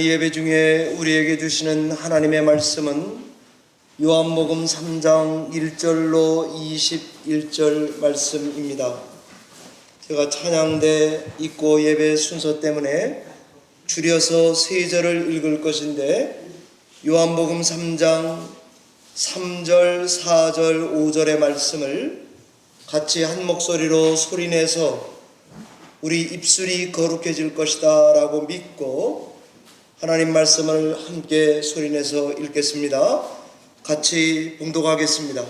오늘 예배 중에 우리에게 주시는 하나님의 말씀은 요한복음 3장 1절로 21절 말씀입니다. 제가 찬양대 있고 예배 순서 때문에 줄여서 세 절을 읽을 것인데, 요한복음 3장 3절, 4절, 5절의 말씀을 같이 한 목소리로 소리내서 우리 입술이 거룩해질 것이다 라고 믿고 하나님 말씀을 함께 소리내서 읽겠습니다. 같이 봉독하겠습니다.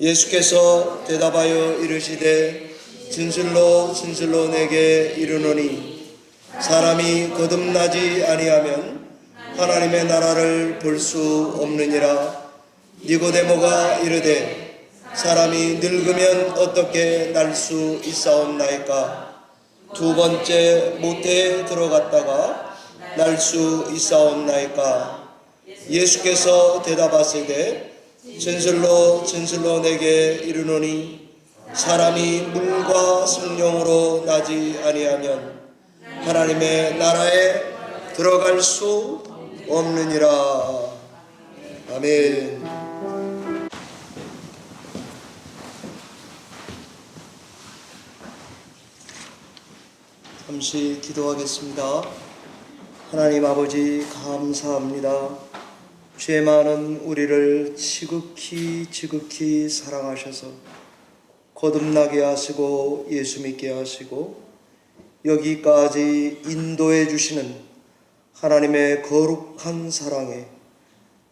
예수께서 대답하여 이르시되 진실로 진실로 내게 이르노니 사람이 거듭나지 아니하면 하나님의 나라를 볼 수 없느니라. 니고데모가 이르되 사람이 늙으면 어떻게 날 수 있사옵나이까? 두 번째 모태에 들어갔다가 날 수 있사옵나이까? 예수께서 대답하시되 진실로 진실로 내게 이르노니 사람이 물과 성령으로 나지 아니하면 하나님의 나라에 들어갈 수 없느니라. 아멘. 잠시 기도하겠습니다. 하나님 아버지, 감사합니다. 죄 많은 우리를 지극히 사랑하셔서 거듭나게 하시고 예수 믿게 하시고 여기까지 인도해 주시는 하나님의 거룩한 사랑에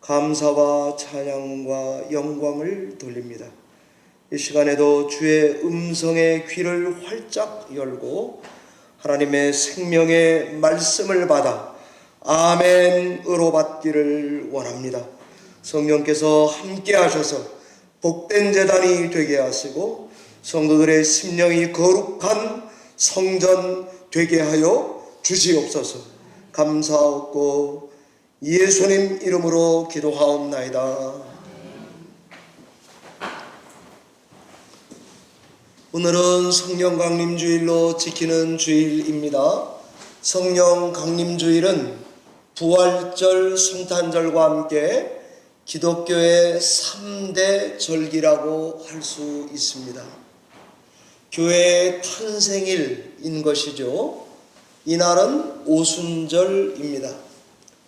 감사와 찬양과 영광을 돌립니다. 이 시간에도 주의 음성의 귀를 활짝 열고 하나님의 생명의 말씀을 받아 아멘으로 받기를 원합니다. 성령께서 함께 하셔서 복된 제단이 되게 하시고 성도들의 심령이 거룩한 성전 되게 하여 주시옵소서. 감사하고 예수님 이름으로 기도하옵나이다. 오늘은 성령 강림 주일로 지키는 주일입니다. 성령 강림 주일은 부활절, 성탄절과 함께 기독교의 3대 절기라고 할 수 있습니다. 교회의 탄생일인 것이죠. 이날은 오순절입니다.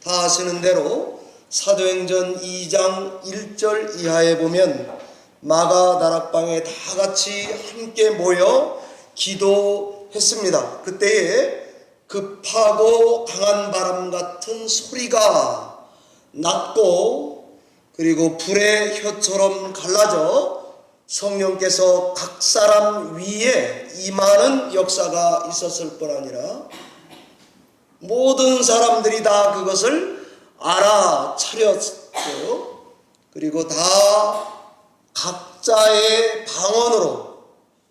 다 아시는 대로 사도행전 2장 1절 이하에 보면 마가 다락방에 다 같이 함께 모여 기도했습니다. 그때에 급하고 강한 바람 같은 소리가 났고, 그리고 불의 혀처럼 갈라져 성령께서 각 사람 위에 임하는 역사가 있었을 뿐 아니라 모든 사람들이 다 그것을 알아차렸어요. 그리고 다 각자의 방언으로,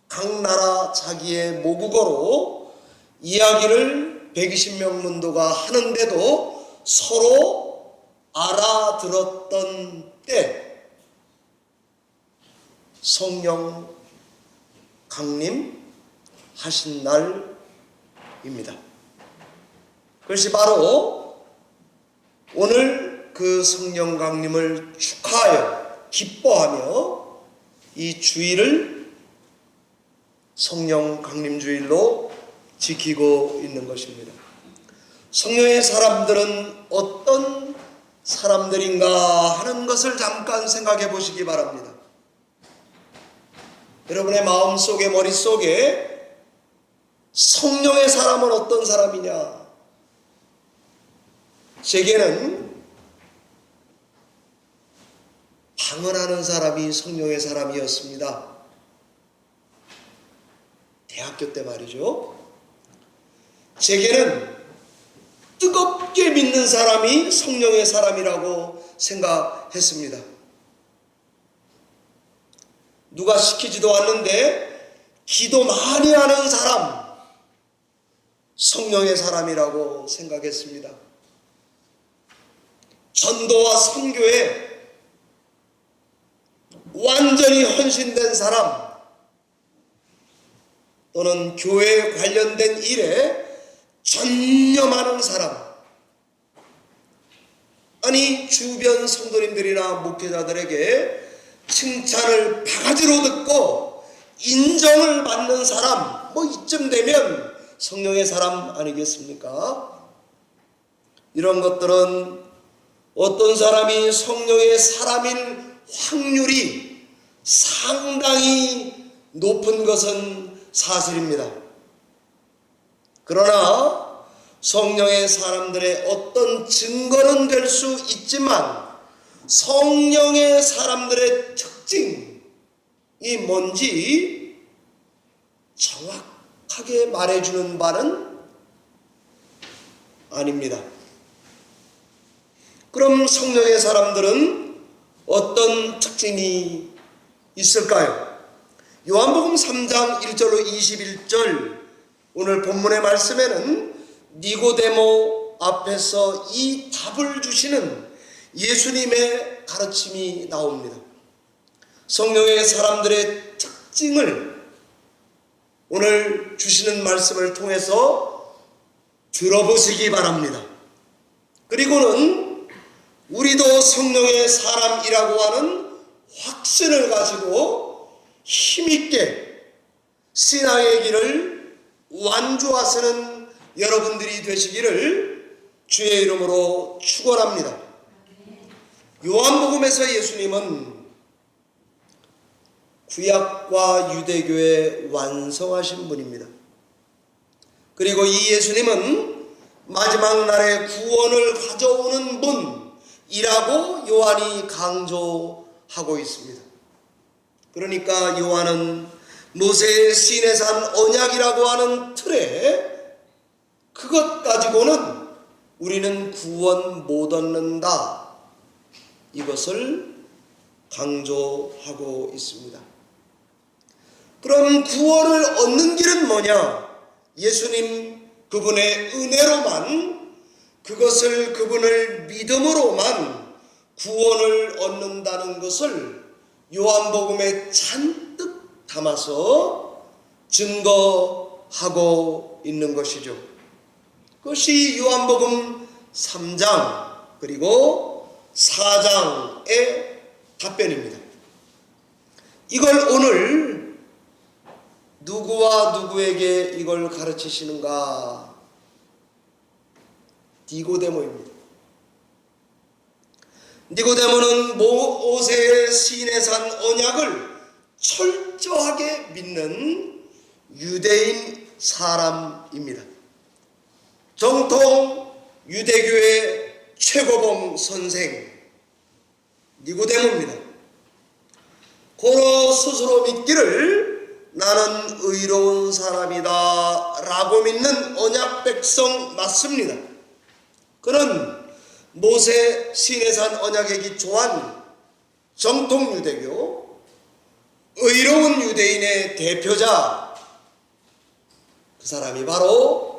각 나라 자기의 모국어로 이야기를 120명 문도가 하는데도 서로 알아들었던 때 성령 강림 하신 날입니다. 그것이 바로 오늘 그 성령 강림을 축하하여 기뻐하며 이 주일을 성령 강림 주일로 지키고 있는 것입니다. 성령의 사람들은 어떤 사람들인가 하는 것을 잠깐 생각해 보시기 바랍니다. 여러분의 마음속에, 머릿속에 성령의 사람은 어떤 사람이냐? 제게는 방언하는 사람이 성령의 사람이었습니다. 대학교 때 말이죠. 제게는 뜨겁게 믿는 사람이 성령의 사람이라고 생각했습니다. 누가 시키지도 않는데 기도 많이 하는 사람, 성령의 사람이라고 생각했습니다. 전도와 선교에 완전히 헌신된 사람, 또는 교회에 관련된 일에 전념하는 사람, 아니 주변 성도님들이나 목회자들에게 칭찬을 바가지로 듣고 인정을 받는 사람, 뭐 이쯤 되면 성령의 사람 아니겠습니까? 이런 것들은 어떤 사람이 성령의 사람일 확률이 상당히 높은 것은 사실입니다. 그러나 성령의 사람들의 어떤 증거는 될 수 있지만 성령의 사람들의 특징이 뭔지 정확하게 말해주는 바는 아닙니다. 그럼 성령의 사람들은 어떤 특징이 있을까요? 요한복음 3장 1절로 21절 오늘 본문의 말씀에는 니고데모 앞에서 이 답을 주시는 예수님의 가르침이 나옵니다. 성령의 사람들의 특징을 오늘 주시는 말씀을 통해서 들어보시기 바랍니다. 그리고는 우리도 성령의 사람이라고 하는 확신을 가지고 힘있게 신앙의 길을 완주하시는 여러분들이 되시기를 주의 이름으로 축원합니다. 요한복음에서 예수님은 구약과 유대교의 완성하신 분입니다. 그리고 이 예수님은 마지막 날에 구원을 가져오는 분이라고 요한이 강조하고 있습니다. 그러니까 요한은 모세의 시내산 언약이라고 하는 틀에 그것 가지고는 우리는 구원 못 얻는다, 이것을 강조하고 있습니다. 그럼 구원을 얻는 길은 뭐냐? 예수님 그분의 은혜로만, 그것을 그분을 믿음으로만 구원을 얻는다는 것을 요한복음에 잔뜩 담아서 증거하고 있는 것이죠. 그것이 요한복음 3장 그리고 4장의 답변입니다. 이걸 오늘 누구와 누구에게 이걸 가르치시는가? 니고데모입니다. 니고데모는 모세의 시내산 언약을 철저하게 믿는 유대인 사람입니다. 정통 유대교의 최고봉 선생 니고데모입니다. 고로 스스로 믿기를 나는 의로운 사람이다 라고 믿는 언약 백성 맞습니다. 그는 모세 시내산 언약에 기초한 정통 유대교, 의로운 유대인의 대표자, 그 사람이 바로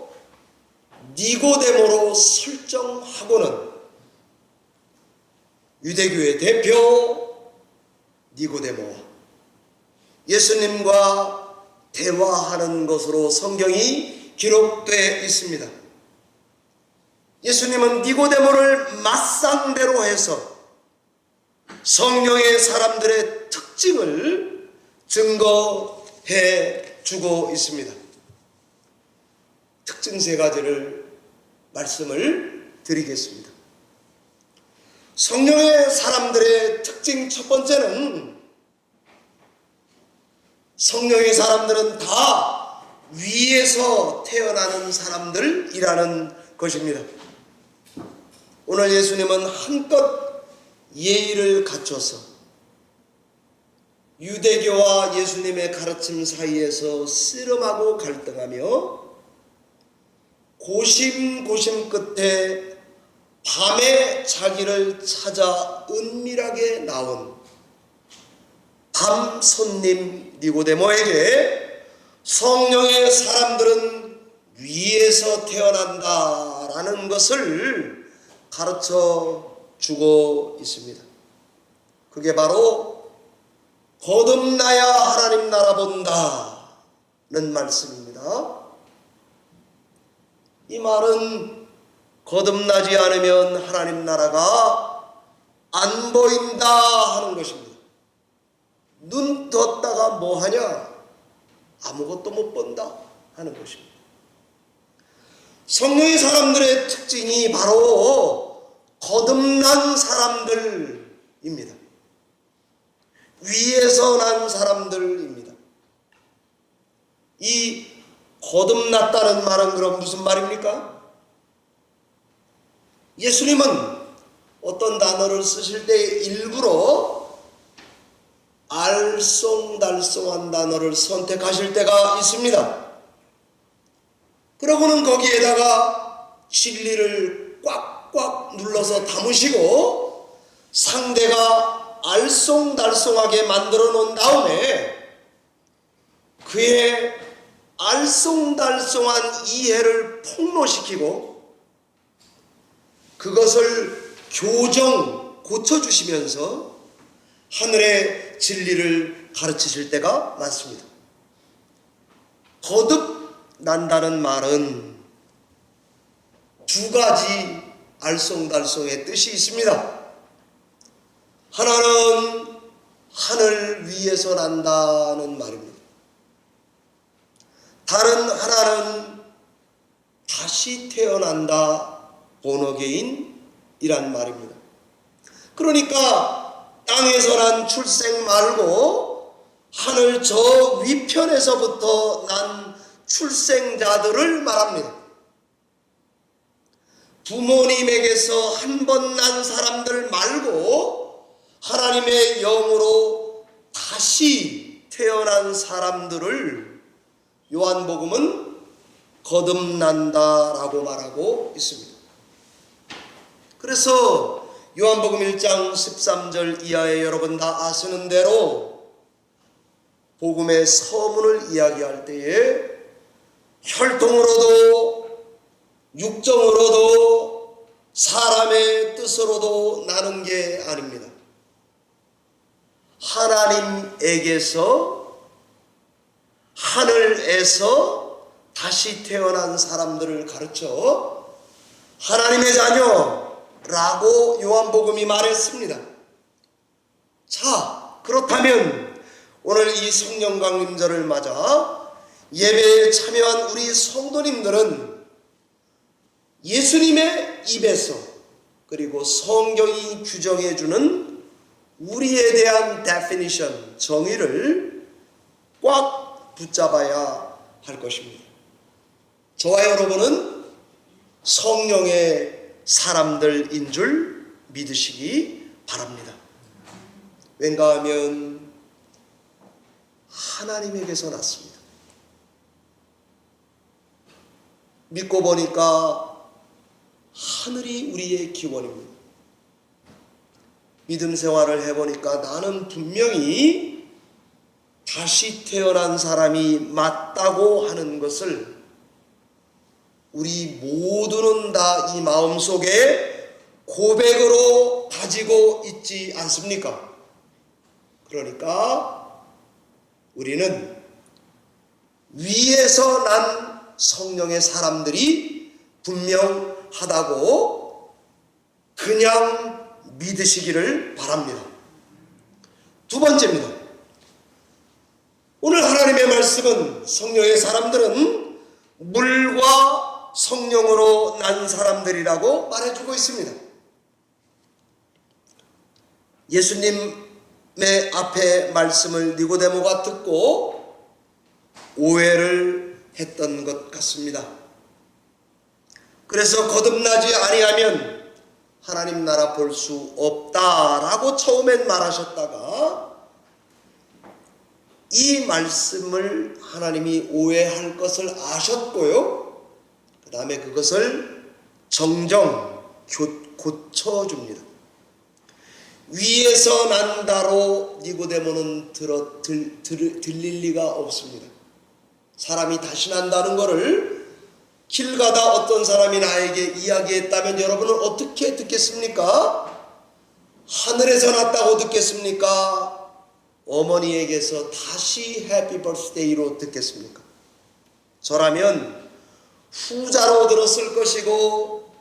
니고데모로 설정하고는 유대교의 대표 니고데모와 예수님과 대화하는 것으로 성경이 기록되어 있습니다. 예수님은 니고데모를 맞상대로 해서 성령의 사람들의 특징을 증거해 주고 있습니다. 특징 세 가지를 말씀을 드리겠습니다. 성령의 사람들의 특징 첫 번째는 성령의 사람들은 다 위에서 태어나는 사람들이라는 것입니다. 오늘 예수님은 한껏 예의를 갖춰서 유대교와 예수님의 가르침 사이에서 씨름하고 갈등하며 고심 끝에 밤에 자기를 찾아 은밀하게 나온 밤 손님 니고데모에게 성령의 사람들은 위에서 태어난다라는 것을 가르쳐 주고 있습니다. 그게 바로 거듭나야 하나님 나라 본다는 말씀입니다. 이 말은 거듭나지 않으면 하나님 나라가 안 보인다 하는 것입니다. 눈 떴다가 뭐하냐? 아무것도 못 본다 하는 것입니다. 성령의 사람들의 특징이 바로 거듭난 사람들입니다. 위에서 난 사람들입니다. 이 거듭났다는 말은 그럼 무슨 말입니까? 예수님은 어떤 단어를 쓰실 때 일부러 알쏭달쏭한 단어를 선택하실 때가 있습니다. 그러고는 거기에다가 진리를 꽉꽉 눌러서 담으시고 상대가 알쏭달쏭하게 만들어 놓은 다음에 그의 알쏭달쏭한 이해를 폭로시키고 그것을 고쳐주시면서 하늘의 진리를 가르치실 때가 많습니다. 거듭난다는 말은 두 가지 알쏭달쏭의 뜻이 있습니다. 하나는 하늘 위에서 난다는 말입니다. 다른 하나는 다시 태어난다, 본어게인이란 말입니다. 그러니까 땅에서 난 출생 말고 하늘 저 위편에서부터 난 출생자들을 말합니다. 부모님에게서 한 번 난 사람들 말고 하나님의 영으로 다시 태어난 사람들을 요한복음은 거듭난다라고 말하고 있습니다. 그래서 요한복음 1장 13절 이하에 여러분 다 아시는 대로 복음의 서문을 이야기할 때에 혈통으로도 육정으로도 사람의 뜻으로도 나는 게 아닙니다. 하나님에게서 하늘에서 다시 태어난 사람들을 가르쳐 하나님의 자녀라고 요한복음이 말했습니다. 자, 그렇다면 오늘 이 성령 강림절을 맞아 예배에 참여한 우리 성도님들은 예수님의 입에서 그리고 성경이 규정해주는 우리에 대한 definition, 정의를 꽉 붙잡아야 할 것입니다. 저와 여러분은 성령의 사람들인 줄 믿으시기 바랍니다. 왠가 하면 하나님에게서 났습니다. 믿고 보니까 하늘이 우리의 기원입니다. 믿음 생활을 해보니까 나는 분명히 다시 태어난 사람이 맞다고 하는 것을 우리 모두는 다 이 마음속에 고백으로 가지고 있지 않습니까? 그러니까 우리는 위에서 난 성령의 사람들이 분명하다고 그냥 믿으시기를 바랍니다. 두 번째입니다. 오늘 하나님의 말씀은 성령의 사람들은 물과 성령으로 난 사람들이라고 말해주고 있습니다. 예수님의 앞에 말씀을 니고데모가 듣고 오해를 했던 것 같습니다. 그래서 거듭나지 아니하면 하나님 나라 볼 수 없다라고 처음엔 말하셨다가 이 말씀을 하나님이 오해할 것을 아셨고요. 그 다음에 그것을 정정 고쳐줍니다. 위에서 난다로 니고데모는 들릴 리가 없습니다. 사람이 다시 난다는 것을 길 가다 어떤 사람이 나에게 이야기했다면 여러분은 어떻게 듣겠습니까? 하늘에서 났다고 듣겠습니까? 어머니에게서 다시 해피 버스데이로 듣겠습니까? 저라면 후자로 들었을 것이고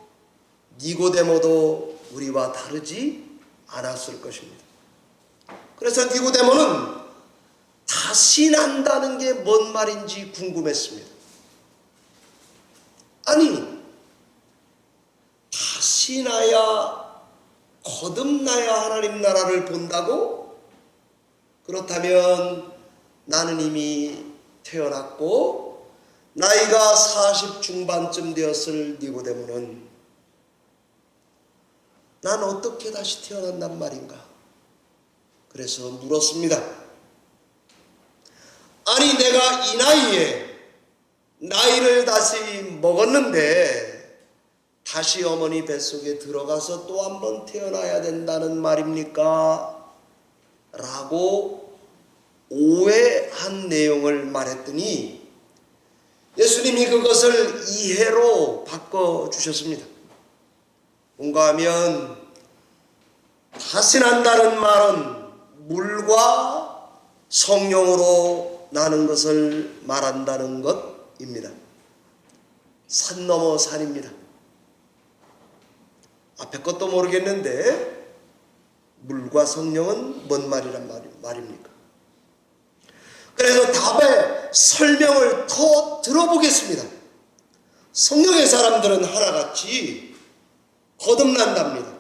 니고데모도 우리와 다르지 않았을 것입니다. 그래서 니고데모는 다시 난다는 게 뭔 말인지 궁금했습니다. 아니, 다시 나야, 거듭나야 하나님 나라를 본다고? 그렇다면 나는 이미 태어났고 나이가 40 중반쯤 되었을 니고데모는 난 어떻게 다시 태어난단 말인가? 그래서 물었습니다. 아니, 내가 이 나이에 나이를 다시 먹었는데 다시 어머니 뱃속에 들어가서 또 한 번 태어나야 된다는 말입니까? 라고 오해한 내용을 말했더니 예수님이 그것을 이해로 바꿔주셨습니다. 뭔가 하면 다시 난다는 말은 물과 성령으로 나는 것을 말한다는 것입니다. 산 넘어 산입니다. 앞에 것도 모르겠는데 물과 성령은 뭔 말입니까? 그래서 답의 설명을 더 들어보겠습니다. 성령의 사람들은 하나같이 거듭난답니다.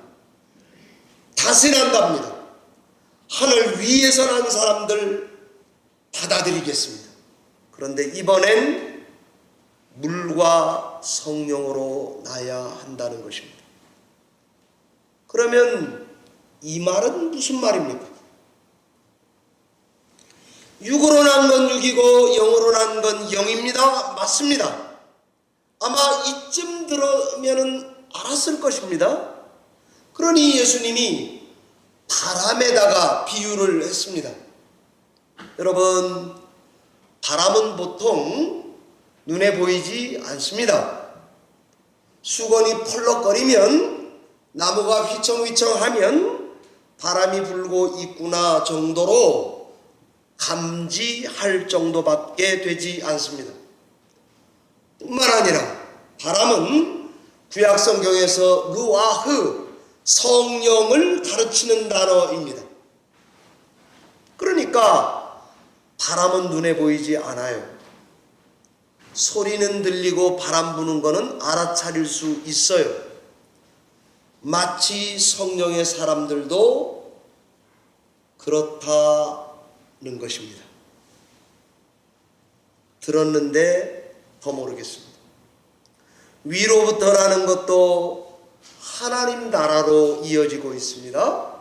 다시 난답니다. 하늘 위에서 난 사람들 받아들이겠습니다. 그런데 이번엔 물과 성령으로 나야 한다는 것입니다. 그러면 이 말은 무슨 말입니까? 육으로 난 건 육이고 영으로 난 건 영입니다. 맞습니다. 아마 이쯤 들으면 알았을 것입니다. 그러니 예수님이 바람에다가 비유를 했습니다. 여러분, 바람은 보통 눈에 보이지 않습니다. 수건이 펄럭거리면, 나무가 휘청휘청하면 바람이 불고 있구나 정도로 감지할 정도밖에 되지 않습니다. 뿐만 아니라 바람은 구약 성경에서 루아흐, 성령을 가르치는 단어입니다. 그러니까 바람은 눈에 보이지 않아요. 소리는 들리고 바람 부는 거는 알아차릴 수 있어요. 마치 성령의 사람들도 그렇다는 것입니다. 들었는데 더 모르겠습니다. 위로부터라는 것도 하나님 나라로 이어지고 있습니다.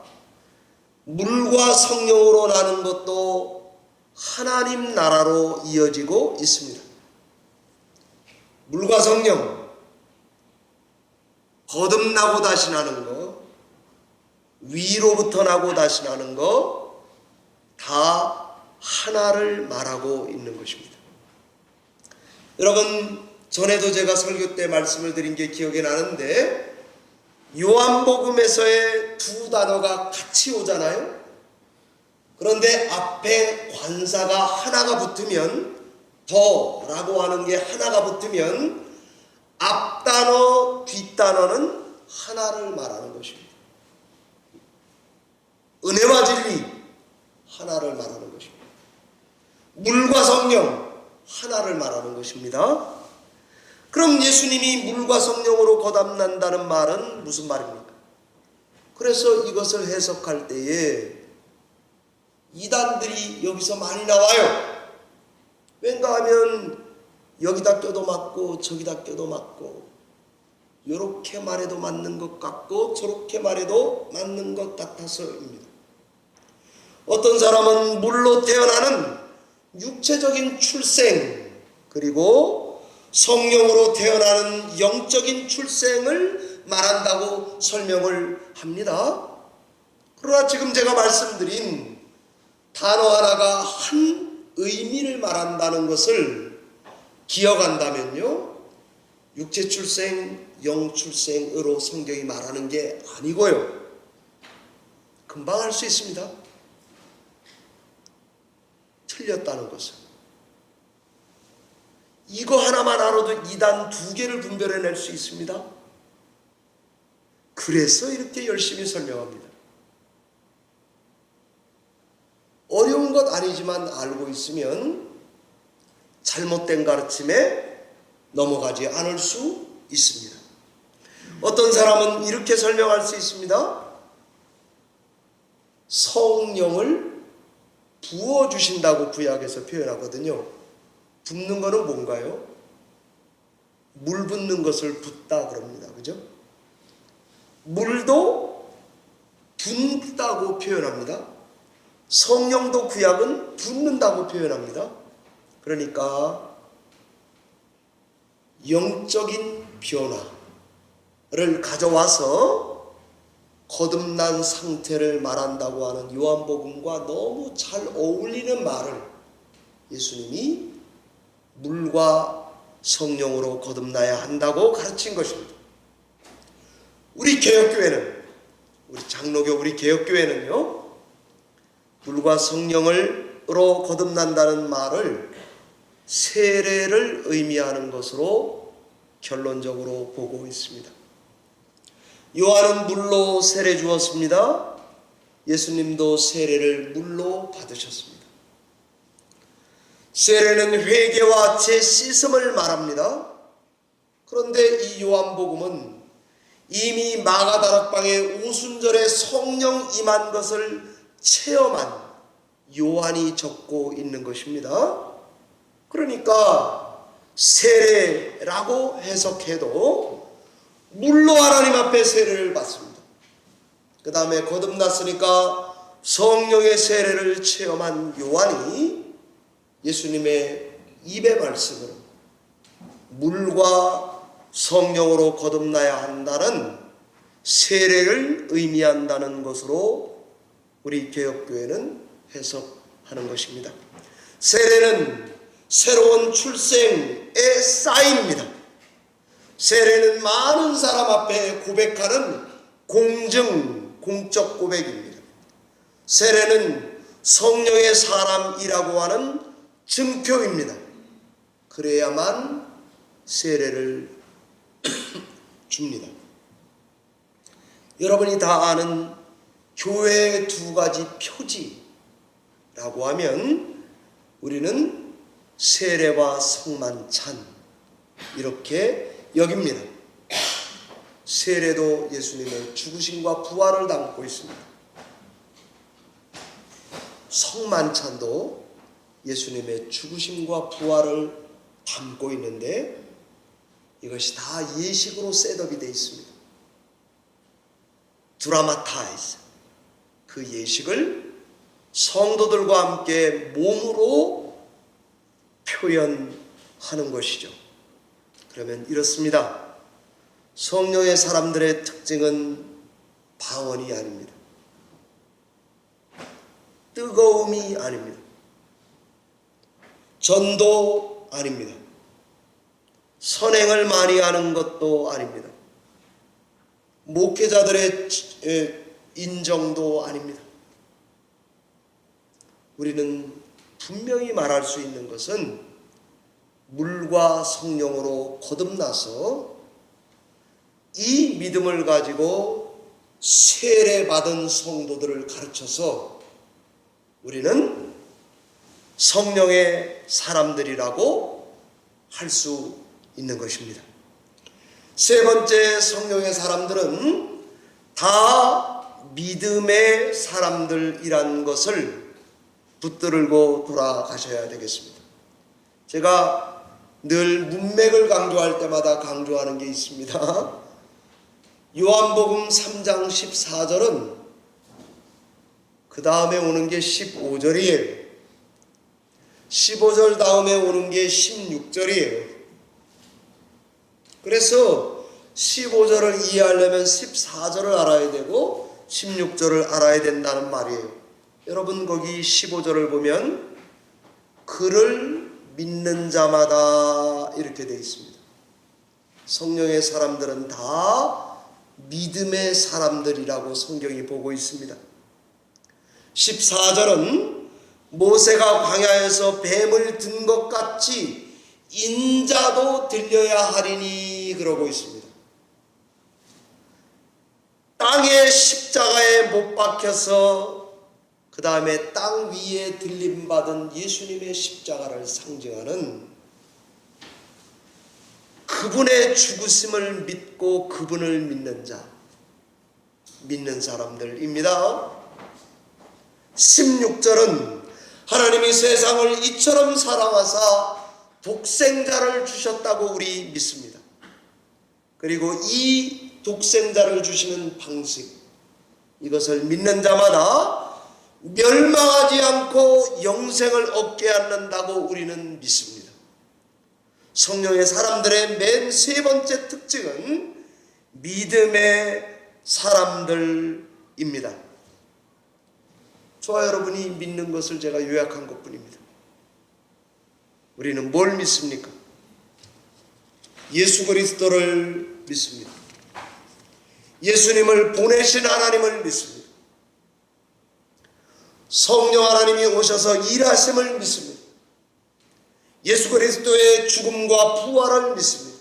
물과 성령으로 나는 것도 하나님 나라로 이어지고 있습니다. 물과 성령, 거듭나고 다시 나는 거, 위로부터 나고 다시 나는 거 다 하나를 말하고 있는 것입니다. 여러분, 전에도 제가 설교 때 말씀을 드린 게 기억이 나는데 요한복음에서의 두 단어가 같이 오잖아요. 그런데 앞에 관사가 하나가 붙으면, 더라고 하는 게 하나가 붙으면 앞단어, 뒷단어는 하나를 말하는 것입니다. 은혜와 진리, 하나를 말하는 것입니다. 물과 성령, 하나를 말하는 것입니다. 그럼 예수님이 물과 성령으로 거듭난다는 말은 무슨 말입니까? 그래서 이것을 해석할 때에 이단들이 여기서 많이 나와요. 왠가 하면 여기다 껴도 맞고 저기다 껴도 맞고, 이렇게 말해도 맞는 것 같고 저렇게 말해도 맞는 것 같아서입니다. 어떤 사람은 물로 태어나는 육체적인 출생, 그리고 성령으로 태어나는 영적인 출생을 말한다고 설명을 합니다. 그러나 지금 제가 말씀드린 단어 하나가 한 의미를 말한다는 것을 기억한다면요, 육체 출생, 영 출생으로 성경이 말하는 게 아니고요, 금방 알 수 있습니다. 틀렸다는 것을. 이거 하나만 알아도 이단 두 개를 분별해낼 수 있습니다. 그래서 이렇게 열심히 설명합니다. 어려운 것 아니지만 알고 있으면 잘못된 가르침에 넘어가지 않을 수 있습니다. 어떤 사람은 이렇게 설명할 수 있습니다. 성령을 부어주신다고 구약에서 표현하거든요. 붓는 거는 뭔가요? 물 붓는 것을 붓다 그럽니다. 그죠? 물도 붓다고 표현합니다. 성령도 구약은 붓는다고 표현합니다. 그러니까 영적인 변화를 가져와서 거듭난 상태를 말한다고 하는 요한복음과 너무 잘 어울리는 말을 예수님이 물과 성령으로 거듭나야 한다고 가르친 것입니다. 우리 개혁교회는, 우리 장로교, 우리 개혁교회는요, 물과 성령으로 거듭난다는 말을 세례를 의미하는 것으로 결론적으로 보고 있습니다. 요한은 물로 세례 주었습니다. 예수님도 세례를 물로 받으셨습니다. 세례는 회개와 재씻음을 말합니다. 그런데 이 요한복음은 이미 마가다락방에 오순절에 성령 임한 것을 체험한 요한이 적고 있는 것입니다. 그러니까 세례라고 해석해도 물로 하나님 앞에 세례를 받습니다. 그 다음에 거듭났으니까 성령의 세례를 체험한 요한이 예수님의 입의 말씀으로 물과 성령으로 거듭나야 한다는 세례를 의미한다는 것으로 우리 개혁교회는 해석하는 것입니다. 세례는 새로운 출생의 사인입니다. 세례는 많은 사람 앞에 고백하는 공적 고백입니다. 세례는 성령의 사람이라고 하는 증표입니다. 그래야만 세례를 줍니다. 여러분이 다 아는 교회의 두 가지 표지라고 하면 우리는 세례와 성만찬 이렇게 여깁니다. 세례도 예수님의 죽으심과 부활을 담고 있습니다. 성만찬도 예수님의 죽으심과 부활을 담고 있는데 이것이 다 예식으로 셋업이 되어 있습니다. 드라마타이즈, 그 예식을 성도들과 함께 몸으로 표현하는 것이죠. 그러면 이렇습니다. 성령의 사람들의 특징은 방언이 아닙니다. 뜨거움이 아닙니다. 전도 아닙니다. 선행을 많이 하는 것도 아닙니다. 목회자들의 인정도 아닙니다. 우리는 분명히 말할 수 있는 것은 물과 성령으로 거듭나서 이 믿음을 가지고 세례받은 성도들을 가르쳐서 우리는 성령의 사람들이라고 할 수 있는 것입니다. 세 번째, 성령의 사람들은 다 믿음의 사람들이란 것을 붙들고 돌아가셔야 되겠습니다. 제가 늘 문맥을 강조할 때마다 강조하는 게 있습니다. 요한복음 3장 14절은 그 다음에 오는 게 15절이에요. 15절 다음에 오는 게 16절이에요. 그래서 15절을 이해하려면 14절을 알아야 되고 16절을 알아야 된다는 말이에요. 여러분 거기 15절을 보면 그를 믿는 자마다 이렇게 되어 있습니다. 성령의 사람들은 다 믿음의 사람들이라고 성경이 보고 있습니다. 14절은 모세가 광야에서 뱀을 든 것 같이 인자도 들려야 하리니 그러고 있습니다. 땅의 십자가에 못 박혀서 그 다음에 땅 위에 들림받은 예수님의 십자가를 상징하는 그분의 죽으심을 믿고 그분을 믿는 자, 믿는 사람들입니다. 16절은 하나님이 세상을 이처럼 사랑하사 독생자를 주셨다고 우리 믿습니다. 그리고 이 독생자를 주시는 방식, 이것을 믿는 자마다 멸망하지 않고 영생을 얻게 않는다고 우리는 믿습니다. 성령의 사람들의 맨 세 번째 특징은 믿음의 사람들입니다. 저와 여러분이 믿는 것을 제가 요약한 것뿐입니다. 우리는 뭘 믿습니까? 예수 그리스도를 믿습니다. 예수님을 보내신 하나님을 믿습니다. 성령 하나님이 오셔서 일하심을 믿습니다. 예수 그리스도의 죽음과 부활을 믿습니다.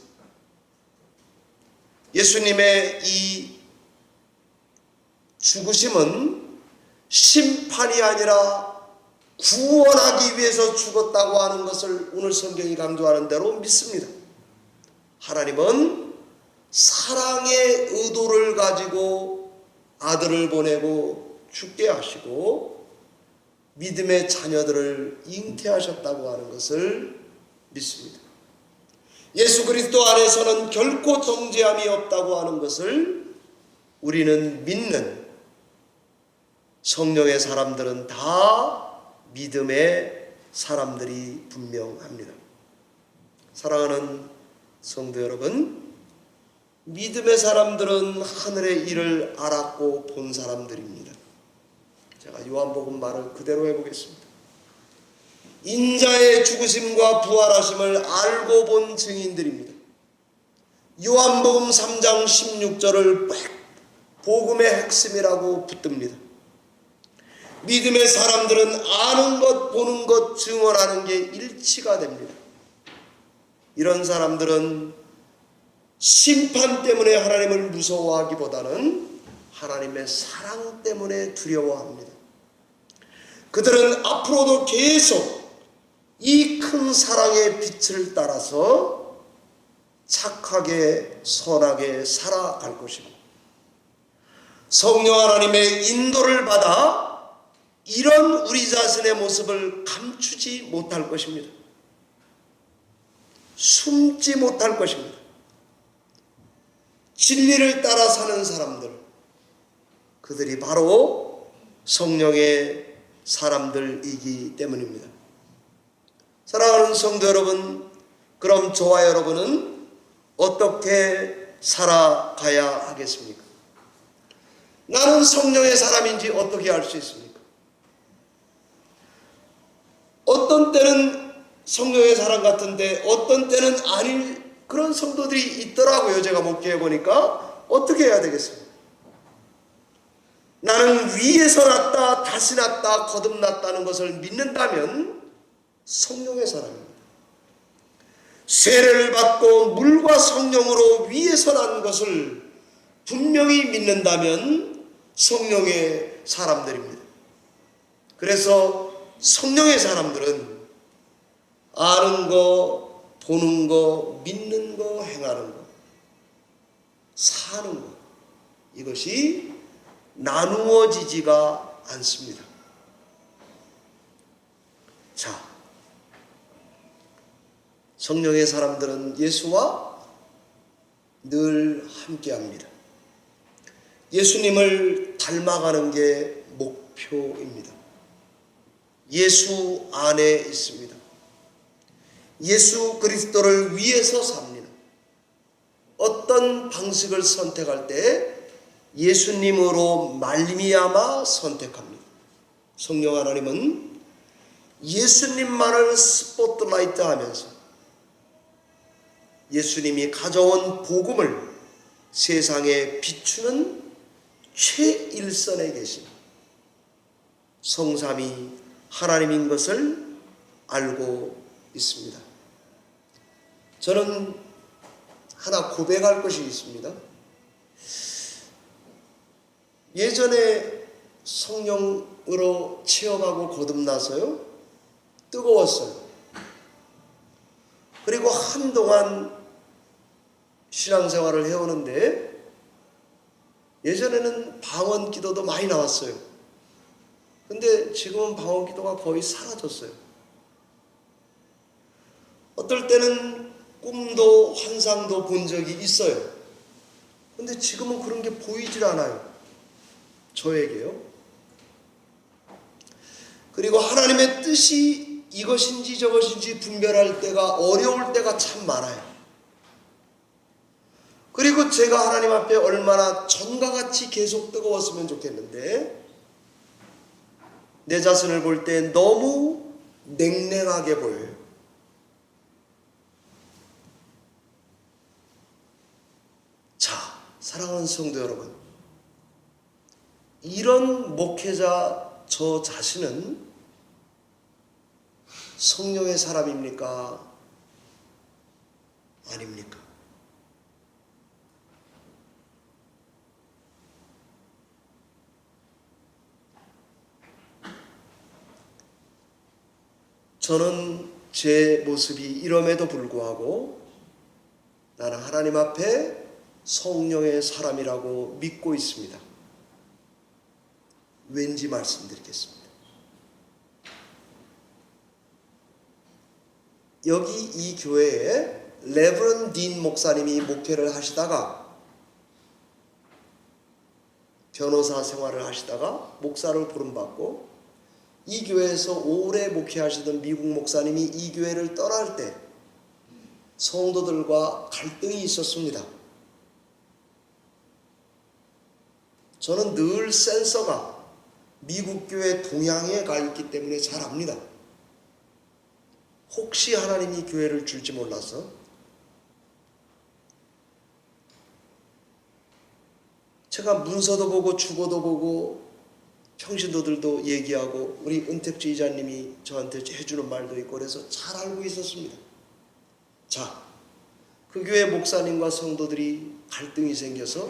예수님의 이 죽으심은 심판이 아니라 구원하기 위해서 죽었다고 하는 것을 오늘 성경이 강조하는 대로 믿습니다. 하나님은 사랑의 의도를 가지고 아들을 보내고 죽게 하시고 믿음의 자녀들을 잉태하셨다고 하는 것을 믿습니다. 예수 그리스도 안에서는 결코 정죄함이 없다고 하는 것을 우리는 믿는 성령의 사람들은 다 믿음의 사람들이 분명합니다. 사랑하는 성도 여러분, 믿음의 사람들은 하늘의 일을 알았고 본 사람들입니다. 제가 요한복음 말을 그대로 해보겠습니다. 인자의 죽으심과 부활하심을 알고 본 증인들입니다. 요한복음 3장 16절을 복음의 핵심이라고 붙듭니다. 믿음의 사람들은 아는 것, 보는 것, 증언하는 게 일치가 됩니다. 이런 사람들은 심판 때문에 하나님을 무서워하기보다는 하나님의 사랑 때문에 두려워합니다. 그들은 앞으로도 계속 이 큰 사랑의 빛을 따라서 착하게 선하게 살아갈 것입니다. 성령 하나님의 인도를 받아 이런 우리 자신의 모습을 감추지 못할 것입니다. 숨지 못할 것입니다. 진리를 따라 사는 사람들, 그들이 바로 성령의 사람들이기 때문입니다. 사랑하는 성도 여러분, 그럼 저와 여러분은 어떻게 살아가야 하겠습니까? 나는 성령의 사람인지 어떻게 알 수 있습니까? 어떤 때는 성령의 사람 같은데 어떤 때는 아닌 그런 성도들이 있더라고요. 제가 목회해 보니까. 어떻게 해야 되겠습니까? 나는 위에서 났다, 다시 났다, 거듭났다는 것을 믿는다면 성령의 사람입니다. 세례를 받고 물과 성령으로 위에서 난 것을 분명히 믿는다면 성령의 사람들입니다. 그래서 성령의 사람들은 아는 거, 보는 거, 믿는 거, 행하는 거, 사는 거, 이것이 나누어지지가 않습니다. 자, 성령의 사람들은 예수와 늘 함께합니다. 예수님을 닮아가는 게 목표입니다. 예수 안에 있습니다. 예수 그리스도를 위해서 삽니다. 어떤 방식을 선택할 때 예수님으로 말미암아 선택합니다. 성령 하나님은 예수님만을 스포트라이트 하면서 예수님이 가져온 복음을 세상에 비추는 최일선에 계신 성삼위 하나님인 것을 알고 있습니다. 저는 하나 고백할 것이 있습니다. 예전에 성령으로 체험하고 거듭나서요, 뜨거웠어요. 그리고 한동안 신앙생활을 해오는데 예전에는 방언 기도도 많이 나왔어요. 근데 지금은 방언 기도가 거의 사라졌어요. 어떨 때는 꿈도 환상도 본 적이 있어요. 근데 지금은 그런 게 보이질 않아요. 저에게요. 그리고 하나님의 뜻이 이것인지 저것인지 분별할 때가 어려울 때가 참 많아요. 그리고 제가 하나님 앞에 얼마나 전과 같이 계속 뜨거웠으면 좋겠는데 내 자신을 볼 때 너무 냉랭하게 보여요. 자, 사랑하는 성도 여러분, 이런 목회자 저 자신은 성령의 사람입니까? 아닙니까? 저는 제 모습이 이럼에도 불구하고 나는 하나님 앞에 성령의 사람이라고 믿고 있습니다. 왠지 말씀드리겠습니다. 여기 이 교회에 레브런 딘 목사님이 목회를 하시다가 변호사 생활을 하시다가 목사를 부름받고 이 교회에서 오래 목회하시던 미국 목사님이 이 교회를 떠날 때 성도들과 갈등이 있었습니다. 저는 늘 센서가 미국 교회 동향에 가 있기 때문에 잘 압니다. 혹시 하나님이 교회를 줄지 몰라서 제가 문서도 보고 주보도 보고 평신도들도 얘기하고 우리 은택주 이자님이 저한테 해주는 말도 있고 그래서 잘 알고 있었습니다. 자, 그 교회 목사님과 성도들이 갈등이 생겨서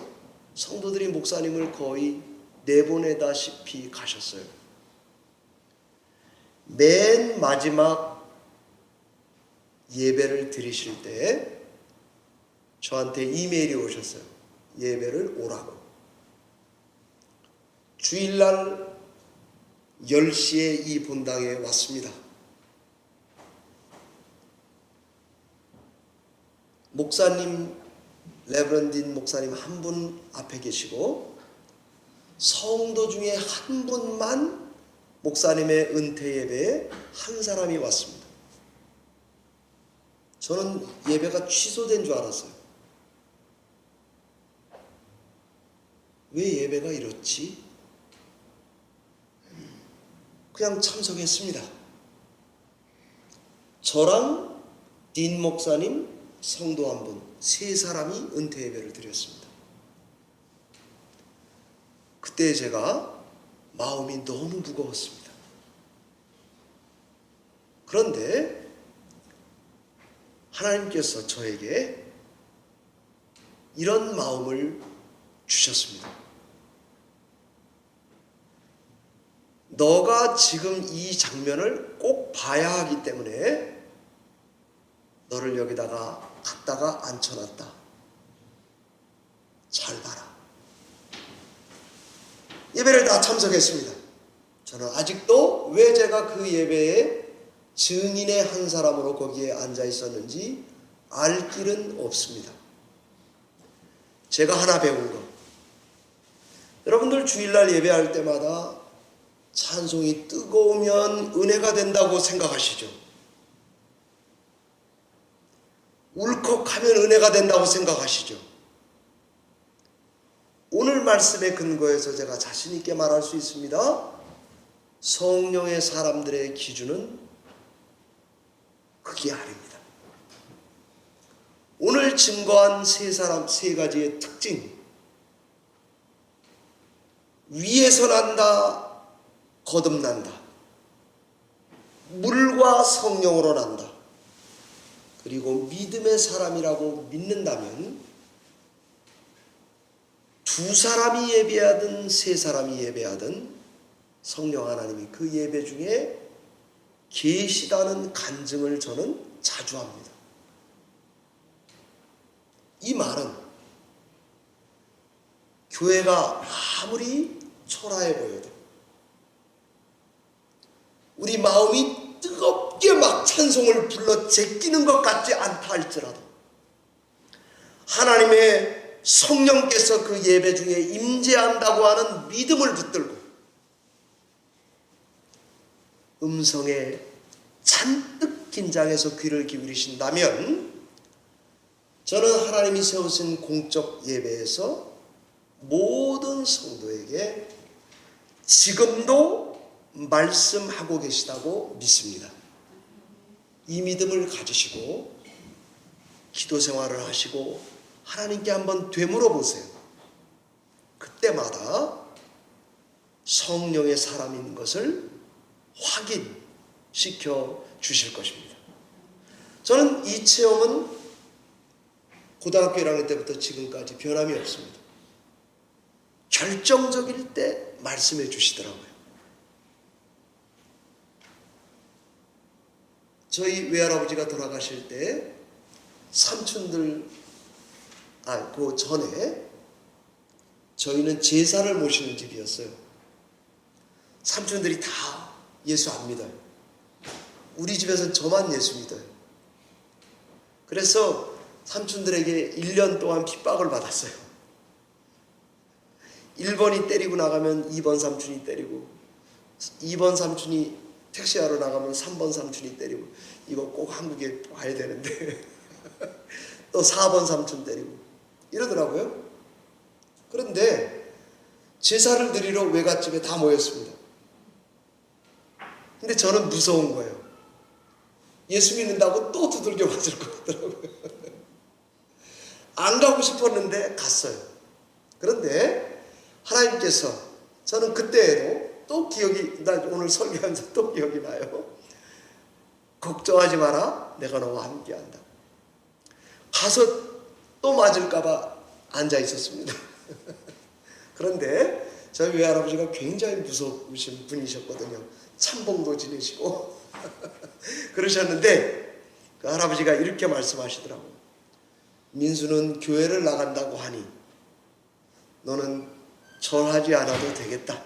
성도들이 목사님을 거의 내보내다시피 가셨어요. 맨 마지막 예배를 드리실 때 저한테 이메일이 오셨어요. 예배를 오라고. 주일날 10시에 이 본당에 왔습니다. 목사님, 레브런 딘 목사님 한 분 앞에 계시고 성도 중에 한 분만 목사님의 은퇴 예배에 한 사람이 왔습니다. 저는 예배가 취소된 줄 알았어요. 왜 예배가 이렇지? 그냥 참석했습니다. 저랑 딘 목사님, 성도 한 분, 세 사람이 은퇴 예배를 드렸습니다. 그때 제가 마음이 너무 무거웠습니다. 그런데 하나님께서 저에게 이런 마음을 주셨습니다. 너가 지금 이 장면을 꼭 봐야 하기 때문에 너를 여기다가 갖다가 앉혀놨다. 잘 봐라. 예배를 다 참석했습니다. 저는 아직도 왜 제가 그 예배에 증인의 한 사람으로 거기에 앉아 있었는지 알 길은 없습니다. 제가 하나 배운 거. 여러분들 주일날 예배할 때마다 찬송이 뜨거우면 은혜가 된다고 생각하시죠? 울컥하면 은혜가 된다고 생각하시죠? 오늘 말씀의 근거에서 제가 자신 있게 말할 수 있습니다. 성령의 사람들의 기준은 그게 아닙니다. 오늘 증거한 세 가지의 특징. 위에서 난다, 거듭난다. 물과 성령으로 난다. 그리고 믿음의 사람이라고 믿는다면 두 사람이 예배하든 세 사람이 예배하든 성령 하나님이 그 예배 중에 계시다는 간증을 저는 자주 합니다. 이 말은 교회가 아무리 초라해 보여도 우리 마음이 뜨겁게 막 찬송을 불러 제끼는 것 같지 않다 할지라도 하나님의 성령께서 그 예배 중에 임재한다고 하는 믿음을 붙들고 음성에 잔뜩 긴장해서 귀를 기울이신다면 저는 하나님이 세우신 공적 예배에서 모든 성도에게 지금도 말씀하고 계시다고 믿습니다. 이 믿음을 가지시고 기도 생활을 하시고 하나님께 한번 되물어 보세요. 그때마다 성령의 사람인 것을 확인시켜 주실 것입니다. 저는 이 체험은 고등학교 1학년 때부터 지금까지 변함이 없습니다. 결정적일 때 말씀해 주시더라고요. 저희 외할아버지가 돌아가실 때 삼촌들 그 전에 저희는 제사를 모시는 집이었어요. 삼촌들이 다 예수 안 믿어요. 우리 집에서는 저만 예수 믿어요. 그래서 삼촌들에게 1년 동안 핍박을 받았어요. 1번이 때리고 나가면 2번 삼촌이 때리고 2번 삼촌이 택시하러 나가면 3번 삼촌이 때리고 이거 꼭 한국에 와야 되는데 또 4번 삼촌 때리고 이러더라고요. 그런데 제사를 드리러 외갓집에 다 모였습니다. 근데 저는 무서운 거예요. 예수 믿는다고 또 두들겨 맞을 것 같더라고요. 안 가고 싶었는데 갔어요. 그런데 하나님께서 저는 그때에도 또 기억이, 나 오늘 설교하면서 또 기억이 나요. 걱정하지 마라, 내가 너와 함께한다. 가서 또 맞을까봐 앉아 있었습니다. 그런데 저희 외할아버지가 굉장히 무서우신 분이셨거든요. 참봉도 지내시고 그러셨는데 그 할아버지가 이렇게 말씀하시더라고요. 민수는 교회를 나간다고 하니 너는 절하지 않아도 되겠다.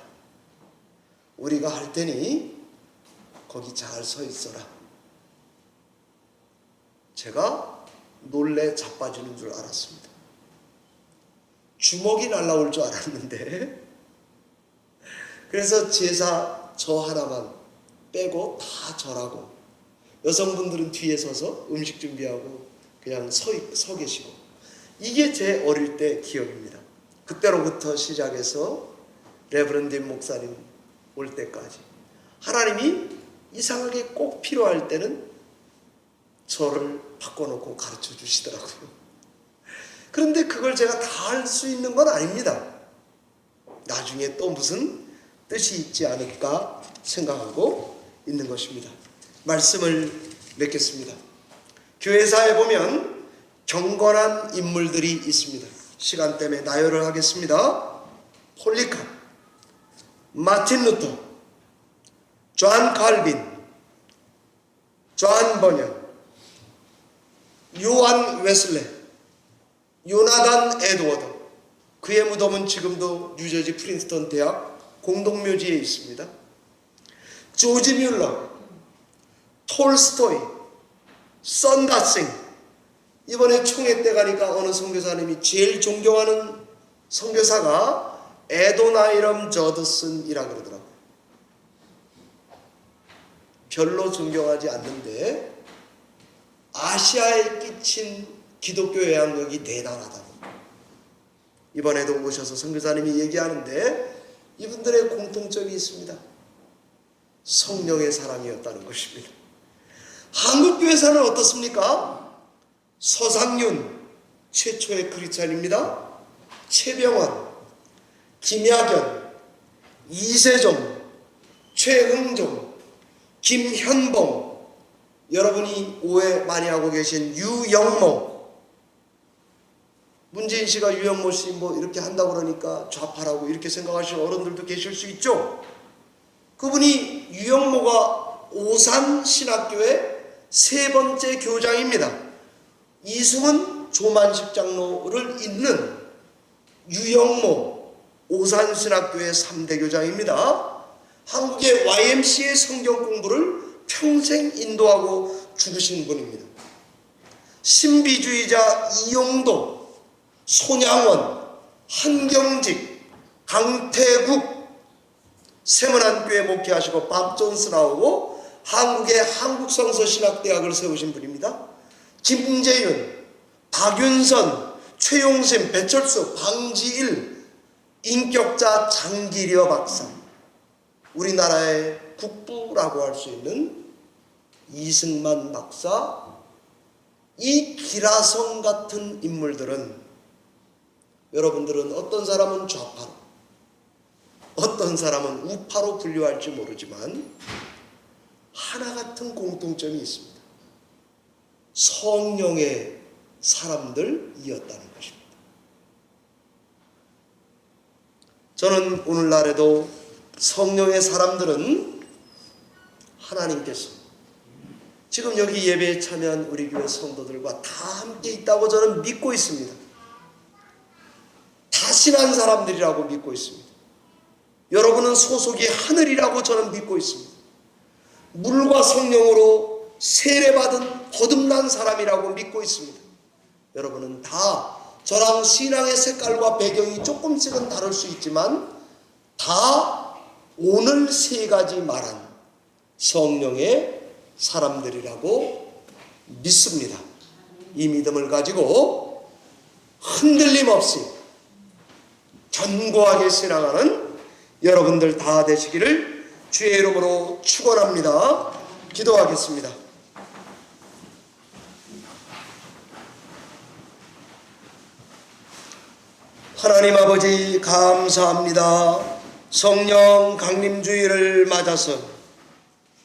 우리가 할 테니 거기 잘 서 있어라. 제가 놀래 자빠지는 줄 알았습니다. 주먹이 날라올 줄 알았는데 그래서 제사 저 하나만 빼고 다 절하고 여성분들은 뒤에 서서 음식 준비하고 그냥 서 계시고 이게 제 어릴 때 기억입니다. 그때로부터 시작해서 레버런드 목사님 올 때까지 하나님이 이상하게 꼭 필요할 때는 저를 바꿔놓고 가르쳐 주시더라고요. 그런데 그걸 제가 다 할 수 있는 건 아닙니다. 나중에 또 무슨 뜻이 있지 않을까 생각하고 있는 것입니다. 말씀을 맺겠습니다. 교회사에 보면 경건한 인물들이 있습니다. 시간 때문에 나열을 하겠습니다. 폴리캅, 마틴 루터, 존 칼빈, 존 버년, 요한 웨슬레, 요나단 에드워드. 그의 무덤은 지금도 뉴저지 프린스턴 대학 공동묘지에 있습니다. 조지 뮬러, 톨스토이, 썬다싱. 이번에 총회 때 가니까 어느 선교사님이 제일 존경하는 선교사가 에도나이럼 저드슨이라 그러더라고요. 별로 존경하지 않는데 아시아에 끼친 기독교 영향력이 대단하다고. 이번에도 오셔서 선교사님이 얘기하는데 이분들의 공통점이 있습니다. 성령의 사람이었다는 것입니다. 한국교회사는 어떻습니까? 서상윤 최초의 크리스찬입니다. 최병원, 김야견, 이세종, 최흥종, 김현봉, 여러분이 오해 많이 하고 계신 유영모, 문재인 씨가 유영모 씨 뭐 이렇게 한다고 그러니까 좌파라고 이렇게 생각하시는 어른들도 계실 수 있죠. 그분이 유영모가 오산 신학교의 세 번째 교장입니다. 이승훈 조만식 장로를 잇는 유영모 오산 신학교의 3대 교장입니다. 한국의 YMCA 성경 공부를 평생 인도하고 죽으신 분입니다. 신비주의자 이용도, 손양원, 한경직, 강태국 세문안교회 목회하시고 밥 존스 나오고 한국의 한국성서신학대학을 세우신 분입니다. 김재윤, 박윤선, 최용심, 배철수, 방지일, 인격자 장기려 박사, 우리나라의 국부라고 할 수 있는 이승만 박사, 이 기라성 같은 인물들은 여러분들은 어떤 사람은 좌파로, 어떤 사람은 우파로 분류할지 모르지만 하나 같은 공통점이 있습니다. 성령의 사람들이었다는 것입니다. 저는 오늘날에도 성령의 사람들은 하나님께서 지금 여기 예배에 참여한 우리 교회 성도들과 다 함께 있다고 저는 믿고 있습니다. 다신한 사람들이라고 믿고 있습니다. 여러분은 소속이 하늘이라고 저는 믿고 있습니다. 물과 성령으로 세례받은 거듭난 사람이라고 믿고 있습니다. 여러분은 다 저랑 신앙의 색깔과 배경이 조금씩은 다를 수 있지만 다 오늘 세 가지 말한 성령의 사람들이라고 믿습니다. 이 믿음을 가지고 흔들림 없이 견고하게 신앙하는 여러분들 다 되시기를 주의 이름으로 축원합니다. 기도하겠습니다. 하나님 아버지 감사합니다. 성령 강림주의를 맞아서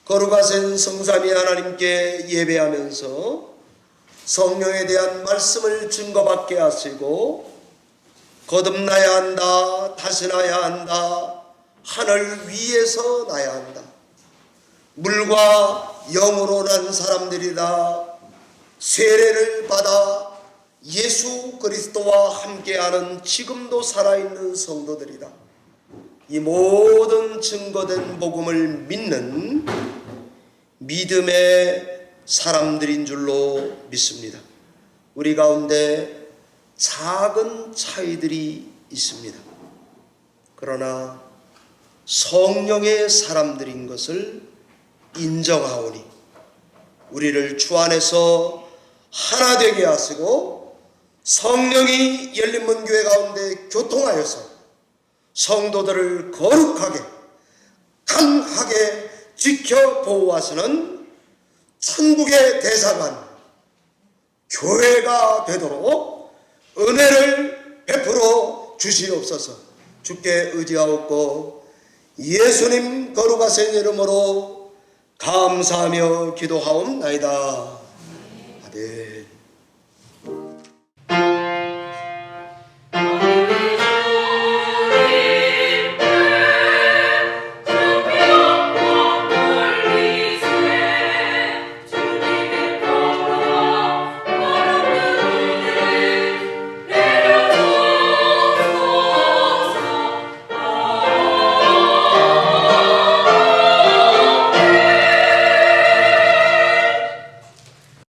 거룩하신 성삼위 하나님께 예배하면서 성령에 대한 말씀을 증거받게 하시고 거듭나야 한다, 다시 나야 한다, 하늘 위에서 나야 한다, 물과 영으로 난 사람들이다, 세례를 받아 예수 그리스도와 함께하는 지금도 살아있는 성도들이다. 이 모든 증거된 복음을 믿는 믿음의 사람들인 줄로 믿습니다. 우리 가운데 작은 차이들이 있습니다. 그러나 성령의 사람들인 것을 인정하오니 우리를 주 안에서 하나 되게 하시고 성령이 열린문교회 가운데 교통하여서 성도들을 거룩하게 강하게 지켜 보호하시는 천국의 대사관 교회가 되도록 은혜를 베풀어 주시옵소서. 주께 의지하옵고 예수님 거룩하신 이름으로 감사하며 기도하옵나이다. 아멘.